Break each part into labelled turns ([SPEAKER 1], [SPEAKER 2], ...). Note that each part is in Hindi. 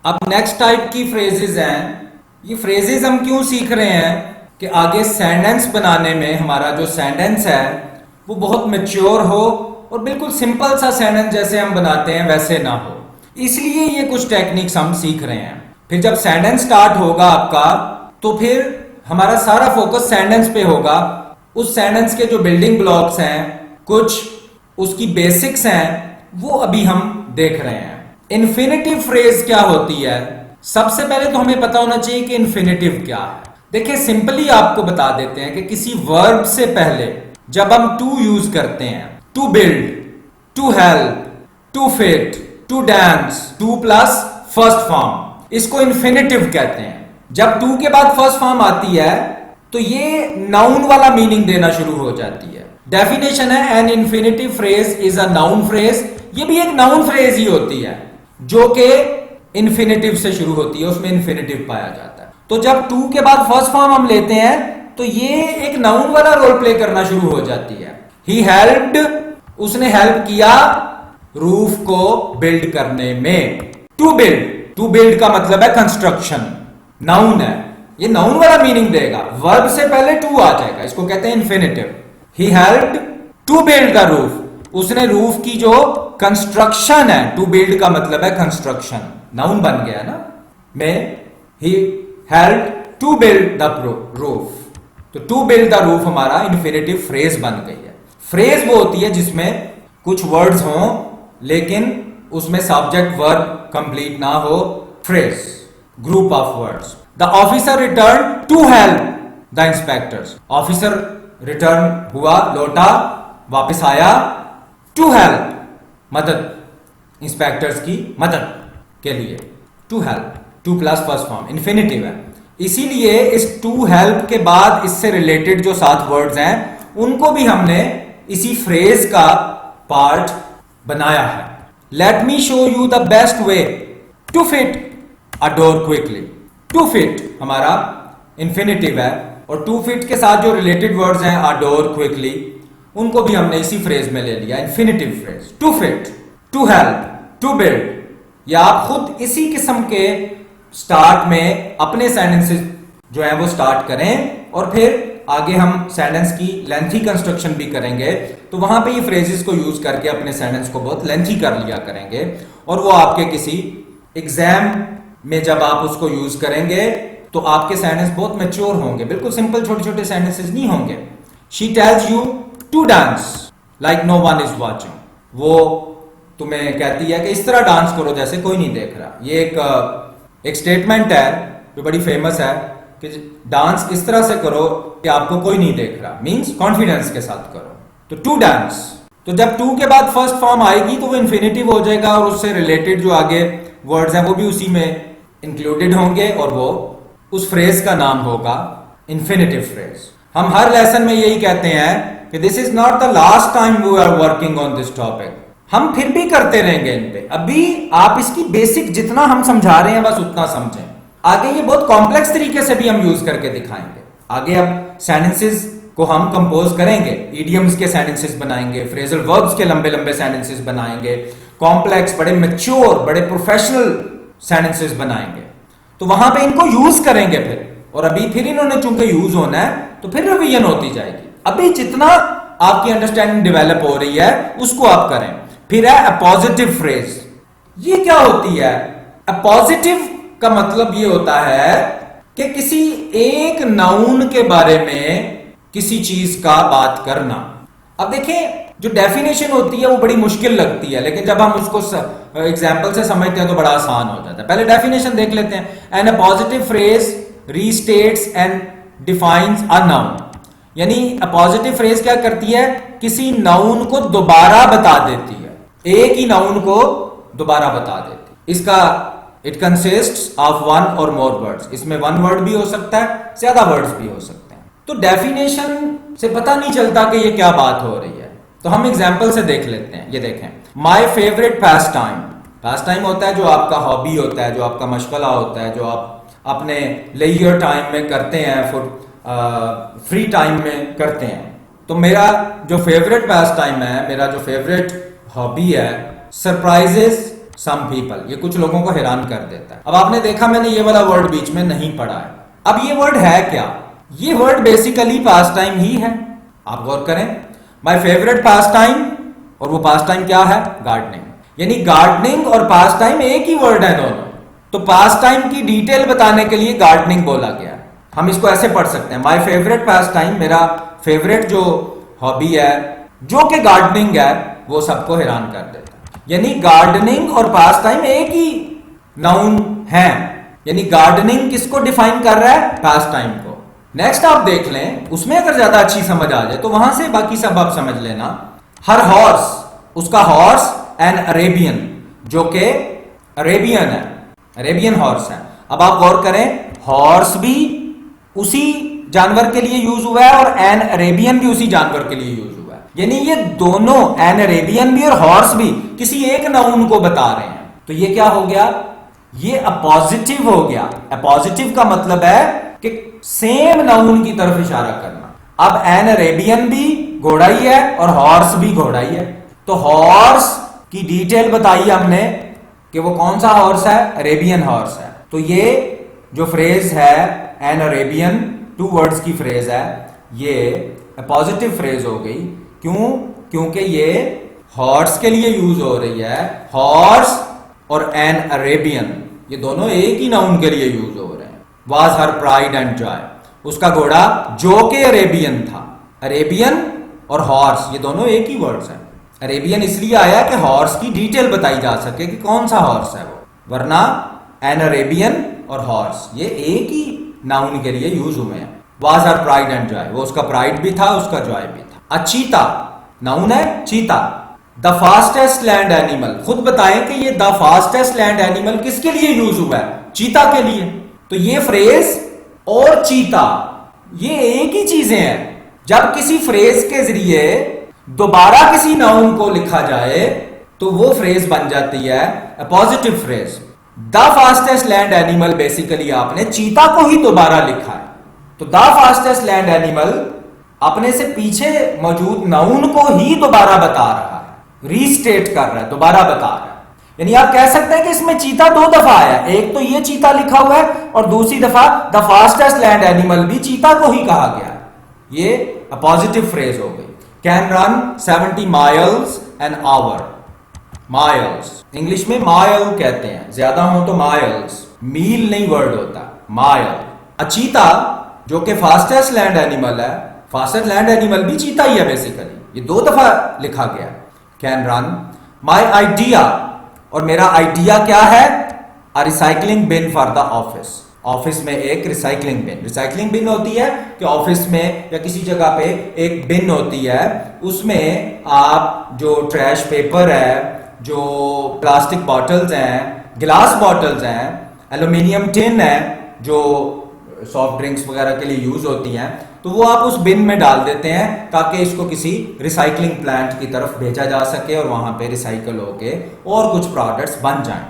[SPEAKER 1] अब नेक्स्ट टाइप की फ्रेजेस हैं। ये फ्रेजेस हम क्यों सीख रहे हैं कि आगे सेंटेंस बनाने में हमारा जो सेंटेंस है वो बहुत मैच्योर हो और बिल्कुल सिंपल सा सेंटेंस जैसे हम बनाते हैं वैसे ना हो, इसलिए ये कुछ टेक्निक्स हम सीख रहे हैं। फिर जब सेंटेंस स्टार्ट होगा आपका तो फिर हमारा सारा फोकस सेंटेंस पे होगा। उस सेंटेंस के जो बिल्डिंग ब्लॉक्स हैं, कुछ उसकी बेसिक्स हैं, वो अभी हम देख रहे हैं। इन्फिनेटिव फ्रेज क्या होती है? सबसे पहले तो हमें पता होना चाहिए कि इन्फिनेटिव क्या है। देखिए सिंपली आपको बता देते हैं कि किसी वर्ब से पहले जब हम टू यूज करते हैं, to build, to help, to fit, to dance, to plus first form, इसको इन्फिनेटिव कहते हैं। जब टू के बाद फर्स्ट फॉर्म आती है तो ये नाउन वाला मीनिंग देना शुरू हो जाती है। डेफिनेशन है an infinitive phrase is a noun phrase. ये भी एक नाउन फ्रेज ही होती है जो कि इन्फिनेटिव से शुरू होती है, उसमें इन्फिनेटिव पाया जाता है। तो जब टू के बाद फर्स्ट फॉर्म हम लेते हैं तो ये एक नाउन वाला रोल प्ले करना शुरू हो जाती है। ही हेल्प्ड, उसने हेल्प किया रूफ को बिल्ड करने में। टू बिल्ड, टू बिल्ड का मतलब है कंस्ट्रक्शन, नाउन है, ये नाउन वाला मीनिंग देगा। वर्ब से पहले टू आ जाएगा, इसको कहते हैं infinitive. He helped to build the roof, उसने रूफ की जो कंस्ट्रक्शन है, टू बिल्ड का मतलब है कंस्ट्रक्शन, नाउन बन गया ना में। He helped to build the roof, तो टू बिल्ड द रूफ हमारा इन्फिनेटिव फ्रेज बन गई है। फ्रेज वो होती है जिसमें कुछ वर्ड्स हों लेकिन उसमें सब्जेक्ट वर्ब कंप्लीट ना हो। Phrase, group of words. The officer return to help the inspectors, officer return हुआ, लौटा, वापस आया, टू हेल्प, मदद, इंस्पेक्टर्स की मदद के लिए। To help, to plus first form, infinitive है, इसीलिए इस टू हेल्प के बाद इससे रिलेटेड जो 7 वर्ड्स हैं उनको भी हमने इसी फ्रेज का पार्ट बनाया है। Let me show you the best way to fit a door quickly. To fit हमारा इन्फिनेटिव है और टू फिट के साथ जो रिलेटेड वर्ड्स हैं अ डोर, क्विकली, उनको भी हमने इसी फ्रेज में ले लिया, infinitive phrase. To fit, to help, to build, या आप खुद इसी किस्म के स्टार्ट में अपने सेंटेंसेस जो है वो स्टार्ट करें और फिर आगे हम सेंटेंस की लेंथी कंस्ट्रक्शन भी करेंगे तो वहां पे ये फ्रेजेस को यूज करके अपने सेंटेंस को बहुत लेंथी कर लिया करेंगे और वो आपके किसी एग्जाम में जब आप उसको यूज करेंगे तो आपके सेंटेंस बहुत मैच्योर होंगे, बिल्कुल सिंपल छोटे छोटे सेंटेंसेस नहीं होंगे। She tells you to dance like no one is watching, वो तुम्हें कहती है कि इस तरह डांस करो जैसे कोई नहीं देख रहा। ये एक स्टेटमेंट है जो बड़ी फेमस है कि डांस इस तरह से करो कि आपको कोई नहीं देख रहा, मींस कॉन्फिडेंस के साथ करो। तो टू डांस, तो जब टू के बाद फर्स्ट फॉर्म आएगी तो वो इन्फिनेटिव हो जाएगा और उससे रिलेटेड जो आगे वर्ड्स हैं वो भी उसी में इंक्लूडेड होंगे और वो उस फ्रेज का नाम होगा इन्फिनेटिव फ्रेज। हम हर लेसन में यही कहते हैं कि this is not the last time we are working on this topic. हम फिर भी करते रहेंगे इन पे, अभी आप इसकी बेसिक जितना हम समझा रहे हैं बस उतना समझें, आगे ये बहुत कॉम्प्लेक्स तरीके से भी हम यूज करके दिखाएंगे। आगे अब सेंटेंसेस को हम कंपोज करेंगे, इडियम्स के सेंटेंसेस बनाएंगे, फ्रेजल वर्ब्स के लंबे लंबे सेंटेंसेस बनाएंगे, कॉम्प्लेक्स बड़े मैच्योर बड़े प्रोफेशनल सेंटेंसेस बनाएंगे, तो वहां पे इनको यूज करेंगे फिर। और अभी फिर इन्होंने चूंकि यूज होना है तो फिर रिवीजन होती जाएगी। अभी जितना आपकी अंडरस्टैंडिंग डेवलप हो रही है उसको आप करें। फिर है अपॉजिटिव फ्रेज। ये क्या होती है? अपॉजिटिव का मतलब ये होता है कि किसी एक नाउन के बारे में किसी चीज का बात करना। अब देखें जो डेफिनेशन होती है वो बड़ी मुश्किल लगती है, लेकिन जब हम उसको एग्जाम्पल से समझते हैं तो बड़ा आसान हो जाता है। पहले डेफिनेशन देख लेते हैं। An appositive phrase restates and defines a noun, यानी अपॉजिटिव फ्रेज क्या करती है? किसी नाउन को दोबारा बता देती है, एक ही नाउन को दोबारा बता देती। इसका इट कंसिस्ट्स ऑफ वन और मोर वर्ड्स, इसमें वन वर्ड भी हो सकता है, ज्यादा वर्ड्स भी हो सकते हैं। तो डेफिनेशन से पता नहीं चलता कि ये क्या बात हो रही है, तो हम एग्जाम्पल से देख लेते हैं। ये देखें, my favourite pass time. Pass time होता है जो आपका हॉबी होता है, जो आपका मशगला होता है, जो आप अपने लेजर टाइम में करते हैं, फ्री टाइम में करते हैं। तो मेरा जो फेवरेट पास टाइम है, मेरा जो फेवरेट हॉबी है, सरप्राइजेस सम पीपल, ये कुछ लोगों को हैरान कर देता है। अब आपने देखा मैंने ये वाला वर्ड बीच में नहीं पढ़ा है। अब ये वर्ड है क्या? ये वर्ड बेसिकली पास टाइम ही है। आप गौर करें, माय फेवरेट पास टाइम, और वो पास टाइम क्या है? गार्डनिंग। यानी गार्डनिंग और पास टाइम एक ही वर्ड है दोनों। तो पास टाइम की डिटेल बताने के लिए गार्डनिंग बोला गया। हम इसको ऐसे पढ़ सकते हैं, माय फेवरेट पास टाइम, मेरा फेवरेट जो हॉबी है जो कि गार्डनिंग है, वो सबको हैरान कर देता है। यानी गार्डनिंग और पास टाइम एक ही नाउन है। यानी गार्डनिंग किसको डिफाइन कर रहा है? पास टाइम को। नेक्स्ट आप देख लें, उसमें अगर ज्यादा अच्छी समझ आ जाए तो वहां से बाकी सब आप समझ लेना। हर हॉर्स, उसका हॉर्स एन अरेबियन, जो कि अरेबियन है, अरेबियन हॉर्स है। अब आप गौर करें, हॉर्स भी उसी जानवर के लिए यूज हुआ है और एन अरेबियन भी उसी जानवर के लिए यूज हुआ है। यानी ये दोनों, एन अरेबियन भी और हॉर्स भी, किसी एक नाउन को बता रहे हैं। तो ये क्या हो गया? ये अपोजिटिव हो गया। अपोजिटिव का मतलब है कि सेम नाउन की तरफ इशारा करना। अब एन अरेबियन भी घोड़ा ही है और हॉर्स भी घोड़ा ही है। तो हॉर्स की डिटेल बताई हमने कि वो कौन सा हॉर्स है? अरेबियन हॉर्स है। तो ये जो फ्रेज है एन अरेबियन, टू वर्ड्स की फ्रेज है, ये पॉजिटिव फ्रेज हो गई। क्यों? क्योंकि ये हॉर्स के लिए यूज हो रही है। हॉर्स और एन अरेबियन, ये दोनों एक ही नाउन के लिए यूज हो रहे हैं। Was her pride and Joy, उसका घोड़ा जो कि अरेबियन था। अरेबियन और हॉर्स ये दोनों एक ही वर्ड्स हैं। अरेबियन इसलिए आया कि हॉर्स की डिटेल बताई जा सके कि कौन सा हॉर्स है वो, वरना एन अरेबियन और हॉर्स ये एक ही नाउन के लिए यूज हुए हैं। Was her pride and Joy, वो उसका प्राइड भी था, उसका जॉय भी था। अ चीता, नाउन है चीता। द फास्टेस्ट लैंड एनिमल, खुद बताएं कि ये द फास्टेस्ट लैंड एनिमल किसके लिए यूज हुआ है? चीता के लिए। तो ये फ्रेज और चीता ये एक ही चीजें हैं। जब किसी फ्रेज के जरिए दोबारा किसी नाउन को लिखा जाए तो वो फ्रेज बन जाती है positive phrase. The fastest land animal, basically आपने चीता को ही दोबारा लिखा है। तो द फास्टेस्ट लैंड एनिमल अपने से पीछे मौजूद नाउन को ही दोबारा बता रहा है, रीस्टेट कर रहा है, दोबारा बता रहा है। यानी आप कह सकते हैं कि इसमें चीता दो दफा आया, एक तो ये चीता लिखा हुआ है और दूसरी दफा द फास्टेस्ट लैंड एनिमल भी चीता को ही कहा गया है। ये पॉजिटिव फ्रेज हो गई। Can run 70 miles an hour. Miles English में माइल कहते हैं, ज्यादा हो तो माइल्स, मील नहीं वर्ड होता, माइल। अचीता जो कि फास्टेस्ट लैंड एनिमल है, फास्टेस्ट लैंड एनिमल भी चीता ही है बेसिकली, ये दो दफा लिखा गया। Can run. माई आइडिया, और मेरा आइडिया क्या है? A recycling bin for the office. Office में एक रिसाइकलिंग बिन, रिसाइकलिंग बिन होती है कि ऑफिस में या किसी जगह पे एक बिन होती है, उसमें आप जो ट्रैश पेपर है, जो प्लास्टिक बॉटल्स हैं, गिलास बॉटल्स हैं, एल्यूमिनियम टिन है जो सॉफ्ट ड्रिंक्स वगैरह के लिए यूज होती हैं, तो वो आप उस बिन में डाल देते हैं ताकि इसको किसी रिसाइकलिंग प्लांट की तरफ भेजा जा सके और वहां पे रिसाइकल होके और कुछ प्रोडक्ट्स बन जाएं।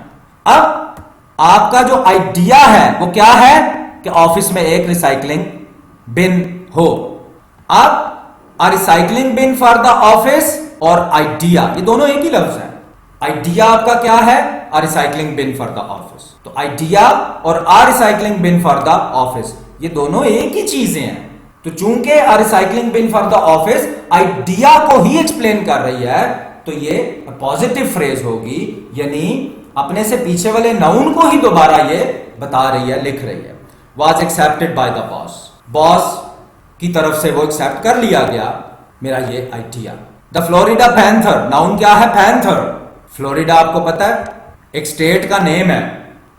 [SPEAKER 1] अब आपका जो आइडिया है वो क्या है कि ऑफिस में एक रिसाइकलिंग बिन हो। अब a recycling bin for the office और आइडिया ये दोनों एक ही लफ्ज है। आइडिया आपका क्या है? A recycling bin for the office. तो आइडिया और a recycling bin for the office ये दोनों एक ही चीजें हैं। तो चूंकि a recycling bin for the office idea को ही एक्सप्लेन कर रही है, तो ये पॉजिटिव फ्रेज होगी, यानी अपने से पीछे वाले नाउन को ही दोबारा ये बता रही है, लिख रही है। Was accepted by the boss, boss की तरफ से वो एक्सेप्ट कर लिया गया मेरा ये idea. The Florida panther, noun क्या है? पैंथर। फ्लोरिडा आपको पता है एक स्टेट का नेम है।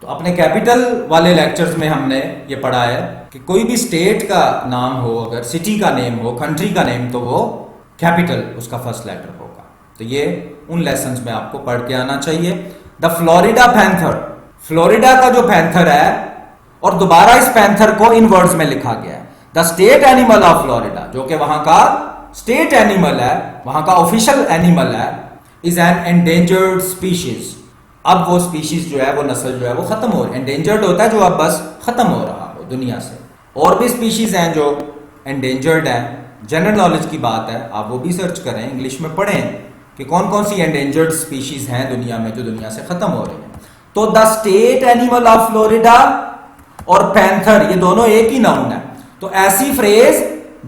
[SPEAKER 1] तो अपने कैपिटल वाले लेक्चर्स में हमने ये पढ़ा है कि कोई भी स्टेट का नाम हो, अगर सिटी का नेम हो, कंट्री का नेम, तो वो कैपिटल उसका फर्स्ट लेटर होगा। तो ये उन लेसन्स में आपको पढ़ के आना चाहिए। द फ्लोरिडा पैंथर, फ्लोरिडा का जो पैंथर है, और दोबारा इस पैंथर को इन वर्ड्स में लिखा गया है। The state animal of Florida, जो कि वहां का स्टेट एनिमल है, वहां का ऑफिशियल एनिमल है, इज एन एंडेंजर्ड स्पीशीज। अब वो स्पीशीज जो है, वो नस्ल जो है वो खत्म हो रही है। एंडेंजर्ड होता है जो अब बस खत्म हो रहा हो दुनिया से। और भी स्पीशीज हैं जो एंडेंजर्ड हैं, जनरल नॉलेज की बात है, आप वो भी सर्च करें, इंग्लिश में पढ़ें। कि कौन कौन सी एंडेंजर्ड स्पीशीज हैं दुनिया में जो दुनिया से खत्म हो रही हैं। तो the state animal of Florida और पैंथर ये दोनों एक ही नाउन है। तो ऐसी फ्रेज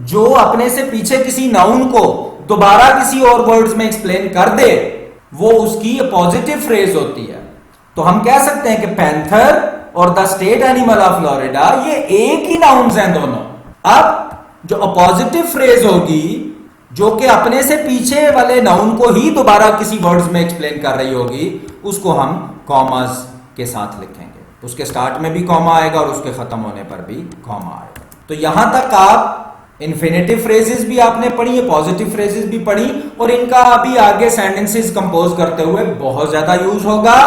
[SPEAKER 1] जो अपने से पीछे किसी नाउन को दोबारा किसी और वर्ड्स में एक्सप्लेन कर दे वो उसकी पॉजिटिव फ्रेज होती है। तो हम कह सकते हैं कि पैंथर और the state animal of Florida ये एक ही नाउन्स हैं दोनों। अब जो अपोजिटिव फ्रेज होगी जो कि अपने से पीछे वाले नाउन को ही दोबारा किसी वर्ड्स में एक्सप्लेन कर रही होगी उसको हम कॉमास के साथ लिखेंगे। उसके स्टार्ट में भी कॉमा आएगा और उसके खत्म होने पर भी कॉमा आएगा। तो यहां तक आप इन्फिनेटिव फ्रेजेस भी आपने पढ़ी है, पॉजिटिव फ्रेजेस भी पढ़ी और इनका अभी आगे सेंटेंसेस कंपोज करते हुए बहुत ज्यादा यूज होगा।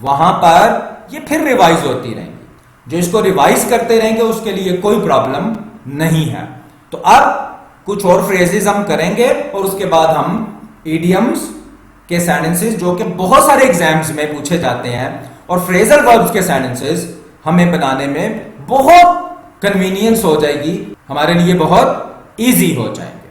[SPEAKER 1] वहां पर ये फिर रिवाइज होती रहेंगी। जो इसको रिवाइज करते रहेंगे उसके लिए कोई प्रॉब्लम नहीं है। तो अब कुछ और फ्रेजेस हम करेंगे और उसके बाद हम इडियम्स के सेंटेंसेस जो कि बहुत सारे एग्जाम्स में पूछे जाते हैं और फ्रेजल वर्ब्स के सेंटेंसेस हमें बनाने में बहुत कन्वीनियंस हो जाएगी, हमारे लिए बहुत इजी हो जाएगी।